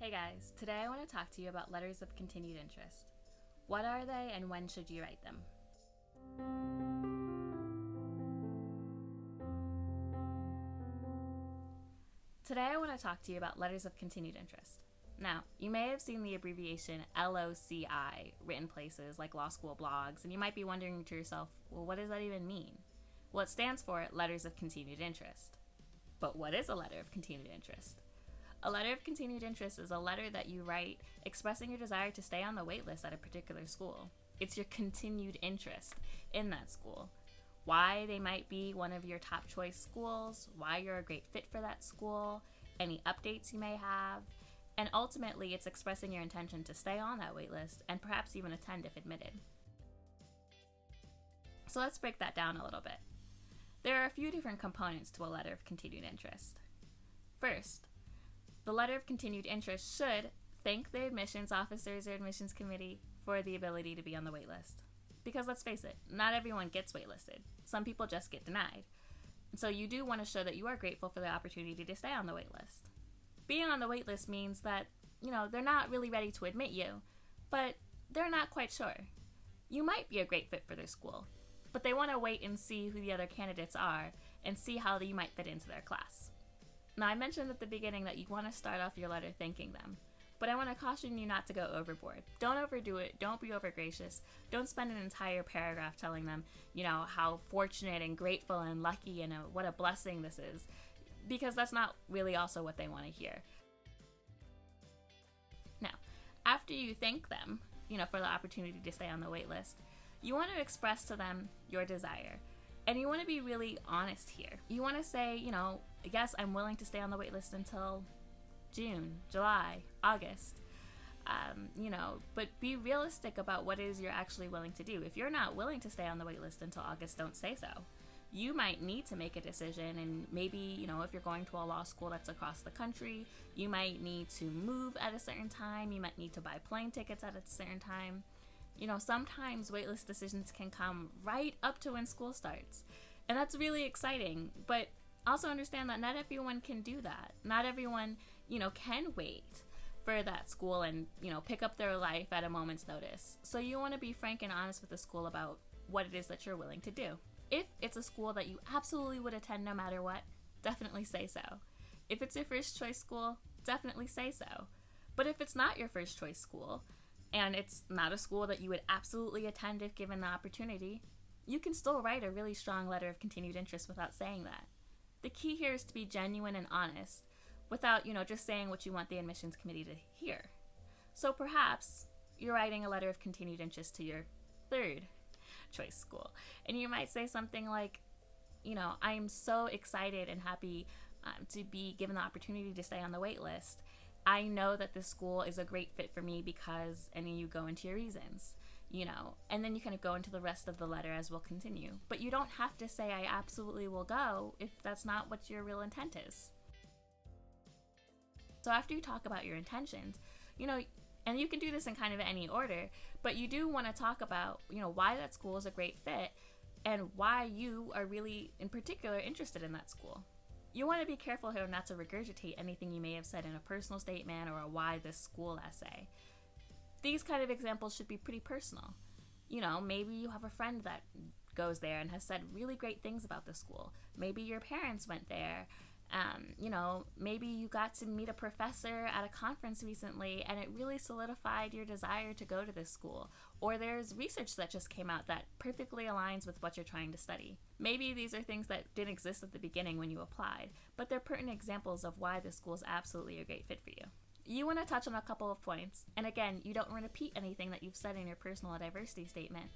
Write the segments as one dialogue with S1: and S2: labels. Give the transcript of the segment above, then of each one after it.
S1: Hey guys, today I want to talk to you about letters of continued interest. What are they and when should you write them? Today I want to talk to you about letters of continued interest. Now, you may have seen the abbreviation LOCI written places like law school blogs, and you might be wondering to yourself, well, what does that even mean? Well, it stands for Letters of Continued Interest. But what is a letter of continued interest? A letter of continued interest is a letter that you write expressing your desire to stay on the wait list at a particular school. It's your continued interest in that school. Why they might be one of your top choice schools, why you're a great fit for that school, any updates you may have, and ultimately it's expressing your intention to stay on that wait list and perhaps even attend if admitted. So let's break that down a little bit. There are a few different components to a letter of continued interest. First, the letter of continued interest should thank the admissions officers or admissions committee for the ability to be on the wait list. Because let's face it, not everyone gets waitlisted. Some people just get denied. So you do want to show that you are grateful for the opportunity to stay on the wait list. Being on the wait list means that, they're not really ready to admit you, but they're not quite sure. You might be a great fit for their school, but they want to wait and see who the other candidates are and see how you might fit into their class. Now, I mentioned at the beginning that you want to start off your letter thanking them, but I want to caution you not to go overboard. Don't overdo it. Don't be overgracious. Don't spend an entire paragraph telling them, how fortunate and grateful and lucky and what a blessing this is, because that's not really also what they want to hear. Now, after you thank them, for the opportunity to stay on the wait list, you want to express to them your desire. And you want to be really honest here. You want to say, yes, I'm willing to stay on the wait list until June, July, August, but be realistic about what it is you're actually willing to do. If you're not willing to stay on the wait list until August, don't say so. You might need to make a decision, and maybe, if you're going to a law school that's across the country, you might need to move at a certain time. You might need to buy plane tickets at a certain time. Sometimes waitlist decisions can come right up to when school starts. And that's really exciting, but also understand that not everyone can do that. Not everyone, can wait for that school and, pick up their life at a moment's notice. So you want to be frank and honest with the school about what it is that you're willing to do. If it's a school that you absolutely would attend no matter what, definitely say so. If it's your first choice school, definitely say so. But if it's not your first choice school, and it's not a school that you would absolutely attend if given the opportunity, you can still write a really strong letter of continued interest without saying that. The key here is to be genuine and honest without, just saying what you want the admissions committee to hear. So perhaps you're writing a letter of continued interest to your third choice school, and you might say something like, I'm so excited and happy to be given the opportunity to stay on the wait list. I know that this school is a great fit for me because, and then you go into your reasons, and then you kind of go into the rest of the letter as we'll continue. But you don't have to say, I absolutely will go, if that's not what your real intent is. So after you talk about your intentions, and you can do this in kind of any order, but you do want to talk about, why that school is a great fit and why you are really, in particular, interested in that school. You want to be careful here not to regurgitate anything you may have said in a personal statement or a why this school essay. These kind of examples should be pretty personal. Maybe you have a friend that goes there and has said really great things about the school. Maybe your parents went there. Maybe you got to meet a professor at a conference recently and it really solidified your desire to go to this school. Or there's research that just came out that perfectly aligns with what you're trying to study. Maybe these are things that didn't exist at the beginning when you applied, but they're pertinent examples of why this school is absolutely a great fit for you. You want to touch on a couple of points, and again, you don't want to repeat anything that you've said in your personal diversity statement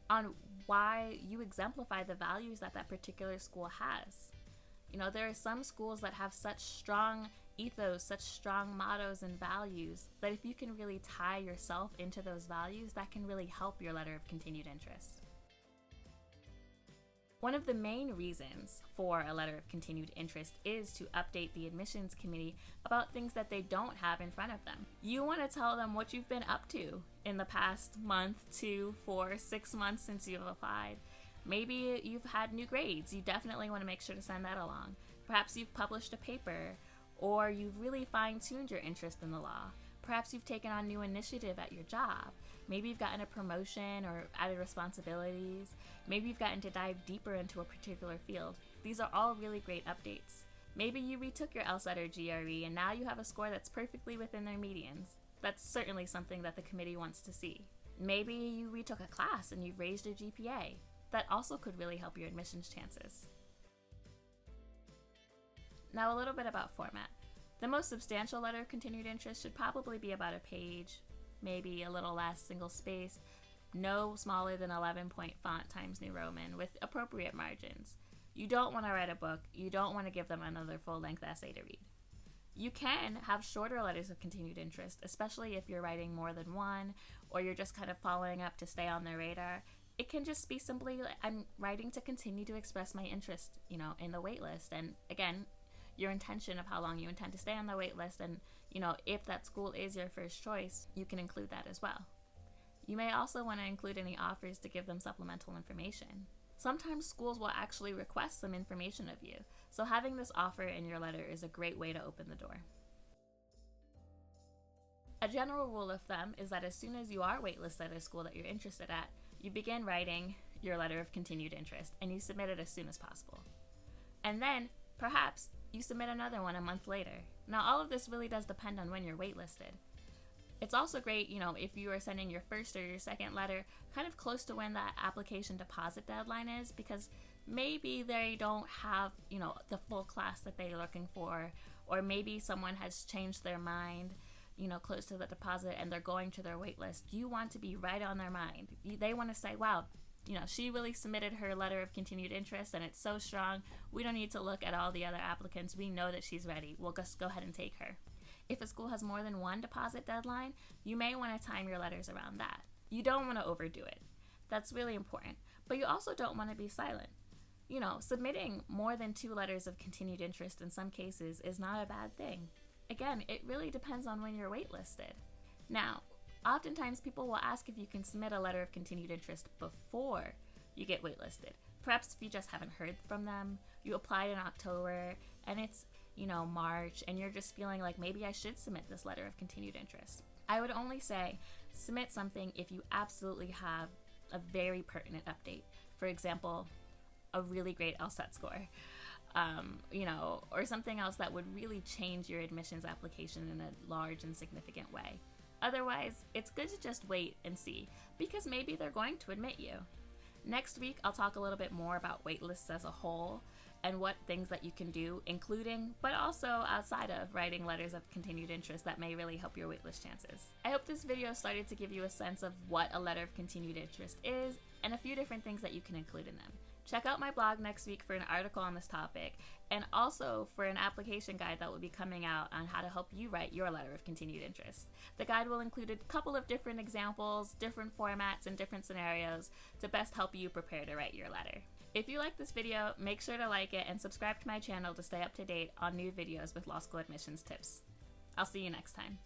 S1: on why you exemplify the values that that particular school has. There are some schools that have such strong ethos, such strong mottos and values that if you can really tie yourself into those values, that can really help your letter of continued interest. One of the main reasons for a letter of continued interest is to update the admissions committee about things that they don't have in front of them. You want to tell them what you've been up to in the past month, 2, 4, 6 months since you've applied. Maybe you've had new grades. You definitely want to make sure to send that along. Perhaps you've published a paper, or you've really fine-tuned your interest in the law. Perhaps you've taken on new initiative at your job. Maybe you've gotten a promotion or added responsibilities. Maybe you've gotten to dive deeper into a particular field. These are all really great updates. Maybe you retook your LSAT or GRE and now you have a score that's perfectly within their medians. That's certainly something that the committee wants to see. Maybe you retook a class and you've raised your GPA. That also could really help your admissions chances. Now a little bit about format. The most substantial letter of continued interest should probably be about a page, maybe a little less, single-spaced, no smaller than 11-point font Times New Roman, with appropriate margins. You don't want to write a book. You don't want to give them another full-length essay to read. You can have shorter letters of continued interest, especially if you're writing more than one, or you're just kind of following up to stay on their radar. It can just be simply, I'm writing to continue to express my interest, in the waitlist. And again, your intention of how long you intend to stay on the wait list, and if that school is your first choice, you can include that as well. You may also want to include any offers to give them supplemental information. Sometimes schools will actually request some information of you, so having this offer in your letter is a great way to open the door. A general rule of thumb is that as soon as you are waitlisted at a school that you're interested at, you begin writing your letter of continued interest and you submit it as soon as possible. And then, perhaps, you submit another one a month later. Now, all of this really does depend on when you're waitlisted. It's also great, if you are sending your first or your second letter kind of close to when that application deposit deadline is, because maybe they don't have, the full class that they're looking for, or maybe someone has changed their mind, close to the deposit and they're going to their wait list. You want to be right on their mind. They want to say, wow, she really submitted her letter of continued interest and it's so strong. We don't need to look at all the other applicants. We know that she's ready. We'll just go ahead and take her. If a school has more than one deposit deadline, you may want to time your letters around that. You don't want to overdo it. That's really important. But you also don't want to be silent. Submitting more than 2 letters of continued interest in some cases is not a bad thing. Again, it really depends on when you're waitlisted. Now, oftentimes people will ask if you can submit a letter of continued interest before you get waitlisted. Perhaps if you just haven't heard from them, you applied in October, and it's, March, and you're just feeling like maybe I should submit this letter of continued interest. I would only say submit something if you absolutely have a very pertinent update. For example, a really great LSAT score, or something else that would really change your admissions application in a large and significant way. Otherwise, it's good to just wait and see, because maybe they're going to admit you. Next week, I'll talk a little bit more about waitlists as a whole and what things that you can do, including, but also outside of, writing letters of continued interest that may really help your waitlist chances. I hope this video started to give you a sense of what a letter of continued interest is and a few different things that you can include in them. Check out my blog next week for an article on this topic, and also for an application guide that will be coming out on how to help you write your letter of continued interest. The guide will include a couple of different examples, different formats, and different scenarios to best help you prepare to write your letter. If you like this video, make sure to like it and subscribe to my channel to stay up to date on new videos with law school admissions tips. I'll see you next time.